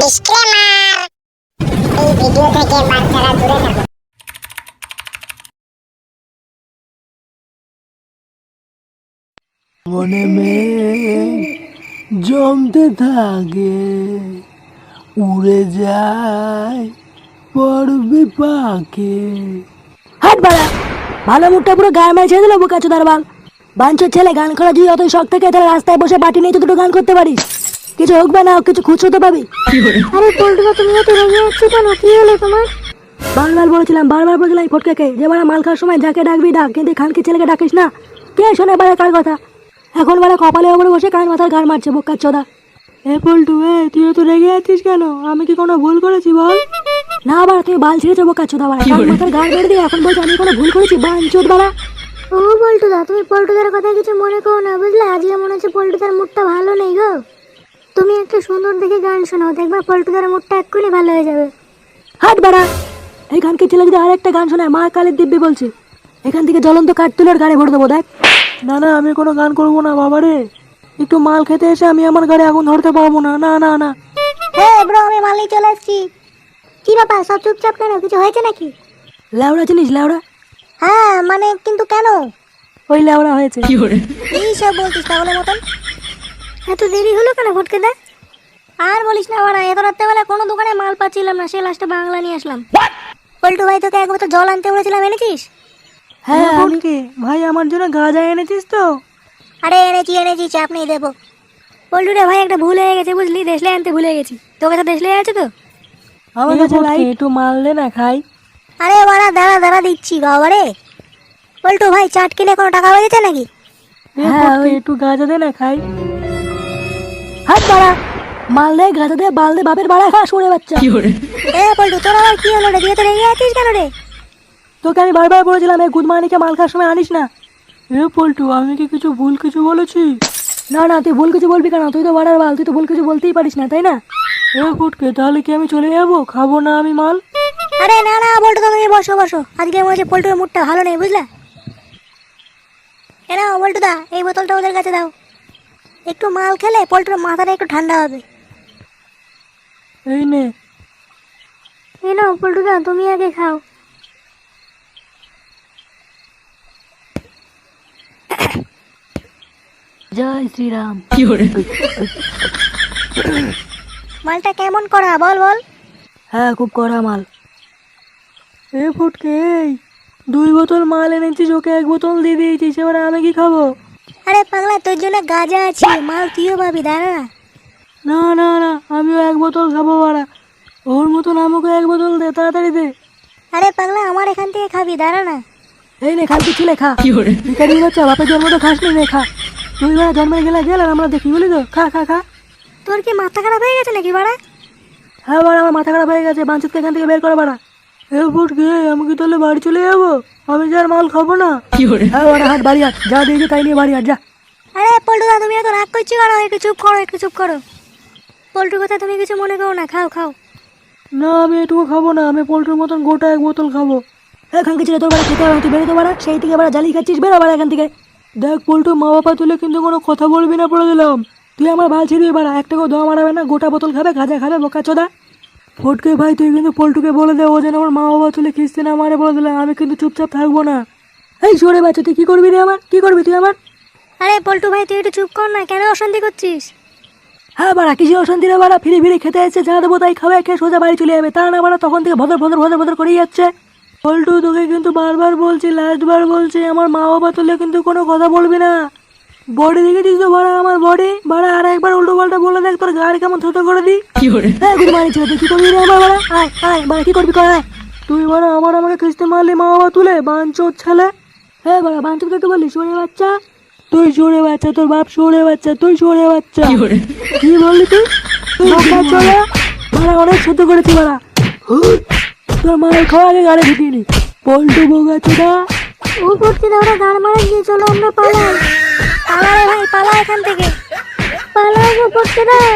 Disclaimer, এই video থেকে বাচ্চারা দূরে থাকুন। মনে মেঘ জমতে থাকে, উড়ে যায় পড়বে পাকে। হাট বাড়া, ভালো মুখটা পুরো গায়ে মারে ছেড়ে দিল বোকা চোদার বাল। বাঞ্চোর ছেলে, গান করা যদি অতই শখ থাকে তাহলে রাস্তায় বসে বাটি নিয়ে তো দুটো গান করতে পারিস। কিছু হোক বা না হোক, কিছু খুচরো তো পাবি। আরে পল্টুদা, তুমি এত রেগে যাচ্ছ কেন? কি হলো তোমার? বারবার বলেছিলাম এই ফটকাকে যে বাড়া মাল খাওয়ার সময় যাকে ডাকবি ডাক, কিন্তু খানকে ছেলেকে ডাকিস না। কে শোনে বাড়া কার কথা? এখন বাড়া কপালে ওপরে বসে কান মাথার গান মারছে বোকা চোদা। এ পল্টু, তুই তো রেগে আছিস কেন? আমি কি কোনো ভুল করেছি বল? না বাড়া, তুমি বাল ছিঁড়েছো বোকা চোদা বাড়া। কান মাথার গান মেরে দিয়ে এখন বলছি আমি কোনো ভুল করেছি? বাঞ্চোদ বাড়া। ও পল্টুদা, তুমি পল্টুদার কথা কিছু মনে করো না, বুঝলে? আজকে মনে হচ্ছে পল্টুদার মুডটা ভালো নেই গো। তুমি একটা সুন্দর দেখে গান শোনাও, দেখবা পল্টুদার মুডটা এক্ষুনি ভালো হয়ে যাবে। হাট বাড়া, এই খানকে ছেলে যদি আর একটা গান শোনায় মা কালের দিব্যি বলছে, এখান থেকে জ্বলন্ত কাঠ তুলে ওর গাড়ি ভরে দেবো। দেখ না না, আমি কোনো গান করবো না বাবারে। একটু মাল খেতে এসে আমি আমার গাড়ি আগুন ধরতে পারবো না। না না না। হ্যাঁ ব্রো, আমি মালেই চলে এসেছি। কি ব্যাপার, সব চুপচাপ কেন? কিছু হয়েছে নাকি? লেওড়া চিনিস লেওড়া? হ্যাঁ মানে, কিন্তু কেন? ওই লেওড়া হয়েছে। এই সব বলছিস পাগলের মতন? এত দেরি হলো কেন ফটকে দা? আর বলিস না বাড়া, এত রাত্রেবেলা কোনো দোকানে মাল পাচ্ছিলাম না, সে লাস্টে বাংলা নিয়ে আসলাম। পল্টু ভাই, তোকে এক বোতল জল আনতে বলেছিলাম, এনেছিস? হ্যাঁ কি ভাই, আমার জন্য গাঁজা এনেছিস তো? আরে এনেছি, চাপ নেই, দেবো। পল্টু রে ভাই, একটা ভুল হয়ে গেছে বুঝলি, দেশলাই আনতে ভুলে গেছি। তোর কাছে দেশলাই আছে তো? আমার কাছে একটু মাল দে না খাই। আরে বাড়া, দাঁড়া দিচ্ছি বাবারে। পল্টু ভাই, চাট কিনে কোনো টাকা বেজেছে নাকি? হ্যাঁ, একটু গাঁজা দে না খাই। হাট বাড়া, মাল দে, গাঁজা দে, বাল দে, বাপের বাড়া খা সরে বাচ্চা। এ পল্টু, তোর আবার কি হলো রে? দিয়ে তো রেগে আছিস কেন রে? তোকে আমি বারবার বলেছিলাম এই গুদমানিকে মাল খাওয়ার সময় আনিস না। এ পল্টু, আমি কি ভুল কিছু বলেছি? না না, তুই ভুল কিছু বলবি কেন? তুই তো বাড়ার বাল, তুই তো ভুল কিছু বলতেই পারিস না, তাই না? এ ফুটকে, তাহলে কি আমি চলে যাবো? খাবো না আমি মাল? আরে না পল্টু, তুমি বসো। আজকে মনে হচ্ছে পল্টুর মুডটা ভালো নেই, বুঝলা? এ নাও পল্টু দা, এই বোতলটা ওদের কাছে দাও। একটু মাল খেলে পল্টুর মাথাটা একটু ঠান্ডা হবে। এই নে। এই নাও পল্টু দা, তুমি আগে খাও। জয় শ্রীরাম। মালটা কেমন করা বল? হ্যাঁ, খুব কড়া মাল। এ ফুটকে, 2 বোতল মাল এনেছিস, ওকে 1 বোতল দিয়ে দিয়েছিস, এবার আমি কি খাবো? আরে পাগলা, তোর জন্য গাজা আছে, মাল তুইও পাবি, দাঁড়া না। না না না, আমিও 1 বোতল খাবো বাড়া। ওর মতন আমাকে 1 বোতল দে, তাড়াতাড়ি দে। আরে পাগলা, আমার এখান থেকে খাবি, দাঁড়া না। এই নে, খানকে ছেলে খা। ভিখারি বাচ্চা, বাপের জন্ম তো খাসনি, নে খা। তুই বাড়া জন্মে গেল আর আমরা দেখি, বলি তো? খা খা খা। তোর কি মাথা খারাপ হয়ে গেছে নাকি বাড়া? হ্যাঁ বাড়া, আমার মাথা খারাপ হয়ে গেছে। বাঞ্চতকে এখান থেকে বের করা বাড়া। এ ফুটকে, আমি কি তাহলে বাড়ি চলে যাবো? আমি যার মাল খাবো না। হ্যাঁ বাড়া, হাট বাড়ি হাট, যা দিয়েছে তাই নিয়ে বাড়ি হাট যা। আরে পল্টু দা, তুমি এত রাগ করছো কেন? একটু চুপ করো। পল্টুর কথা তুমি কিছু মনে করো না, খাও। না, আমি এটুকু খাবো না। আমি পোল্ট্রির মতন গোটা 1 বোতল খাবো। হ্যাঁ, খানকে ছেলে, তোর বাড়া খেতে হবে না, তুই বেরোতে বাড়া। সেই থেকে বাড়া জালি খাচ্ছিস, বেরো বাড়া এখান থেকে। দেখ পল্টু, মা বাবা তুলে কিন্তু কোনো কথা বলবি না, বলে দিলাম। তুই আমার বাল ছিড়বি বাড়া, একটাকেও দোয়া মারাবে না, গোটা বোতল খাবে, গাঁজা খাবে, বোকা চোদা। ফটকে ভাই, তুই কিন্তু পল্টুকে বলে দে, ও যেন আমার মা বাবা তুলে খিস্তি না মারে, বলে দিলাম। আমি কিন্তু চুপচাপ থাকবো না। এই সরে বাচ্চা, তুই কি করবি রে আমার? কি করবি তুই আমার? আরে পল্টু ভাই, তুই একটু চুপ কর না, কেন অশান্তি করছিস? হ্যাঁ বাড়া, কিসে অশান্তি রে বাড়া? ফিরে খেতে এসেছে, যা দেবো তাই খাবে, খেয়ে সোজা বাড়ি চলে যাবে। তা না বাড়া, তখন থেকে ভদর করেই যাচ্ছে। পল্টু, তোকে কিন্তু বারবার বলছি, লাস্টবার বলছি, আমার মা বাবা তুলে কিন্তু কোনো কথা বলবি না। বডি দেখেছিস তো বাড়া, আমার বডি বাড়া। আর একবার উল্টো পাল্টা বলে দেখ, তোর গাড়ি কেমন ছোট করে দিই। হ্যাঁ, গুড মর্নিং ছেলে, তুই কি করবি রে আমার বাড়া? আয় বাড়া, কি করবি কর, আয়। তুই বাড়া আমাকে খিস্তি মারলি মা বাবা তুলে, বাঞ্চোর ছেলে। হ্যাঁ বাড়া, বাঞ্চুক তো বললি সরে বাচ্চা। তুই সরে বাচ্চা, তোর বাপ সরে বাচ্চা, তুই সরে বাচ্চা। কি বললি তুই? চলে বাড়া, অনেক সহ্য করেছি বাড়া। তোর মায়ের খাওয়া আগে গাড়ি ঢুকিয়ে নি। পল্টু বোগা চোদা। ও করতে দাও, ওরা গাড় মারা গিয়ে, চলো আমরা পালাই। পালা রে ভাই, পালা এখান থেকে, পালা গো করতে দাও।